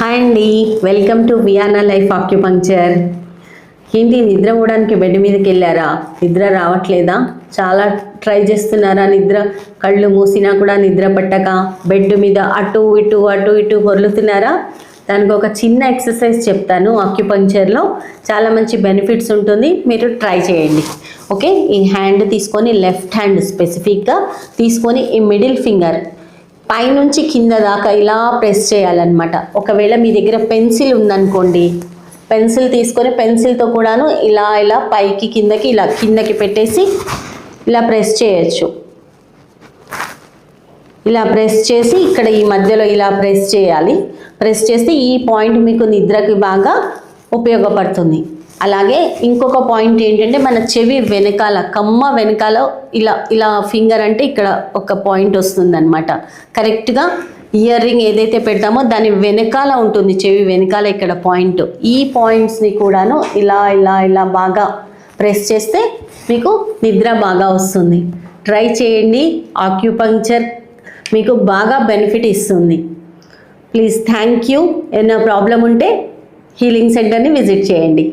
Hi అండి, welcome to వియానా life acupuncture. ఏంటి నిద్ర పోవడానికి బెడ్ మీదకి వెళ్ళారా? నిద్ర రావట్లేదా? చాలా ట్రై చేస్తున్నారా? నిద్ర కళ్ళు మూసినా కూడా నిద్ర పట్టక బెడ్ మీద అటు ఇటు పొర్లుతున్నారా? దానికి ఒక చిన్న ఎక్సర్సైజ్ చెప్తాను. ఆక్యుపంక్చర్లో చాలా మంచి బెనిఫిట్స్ ఉంటుంది, మీరు ట్రై చేయండి. ఓకే, ఈ హ్యాండ్ తీసుకొని, లెఫ్ట్ హ్యాండ్ స్పెసిఫిక్గా తీసుకొని, ఈ మిడిల్ ఫింగర్ పైనుంచి కింద దాకా ఇలా ప్రెస్ చేయాలన్నమాట. ఒకవేళ మీ దగ్గర పెన్సిల్ ఉందనుకోండి, పెన్సిల్ తీసుకొని పెన్సిల్తో కూడాను ఇలా పైకి కిందకి ఇలా కిందకి పెట్టేసి ఇలా ప్రెస్ చేయొచ్చు. ఇలా ప్రెస్ చేసి ఇక్కడ ఈ మధ్యలో ఇలా ప్రెస్ చేయాలి. ప్రెస్ చేస్తే ఈ పాయింట్ మీకు నిద్రకి బాగా ఉపయోగపడుతుంది. అలాగే ఇంకొక పాయింట్ ఏంటంటే, మన చెవి వెనకాల కమ్మ వెనకాల ఇలా ఫింగర్ అంటే ఇక్కడ ఒక పాయింట్ వస్తుంది అనమాట. కరెక్ట్గా ఇయర్ రింగ్ ఏదైతే పెడతామో దాని వెనకాల ఉంటుంది, చెవి వెనకాల ఇక్కడ పాయింట్. ఈ పాయింట్స్ని కూడాను ఇలా బాగా ప్రెస్ చేస్తే మీకు నిద్ర బాగా వస్తుంది. ట్రై చేయండి. ఆక్యుపంక్చర్ మీకు బాగా బెనిఫిట్ ఇస్తుంది. Please, thank you. ఏమైనా ప్రాబ్లం ఉంటే హీలింగ్ సెంటర్ని విజిట్ చేయండి.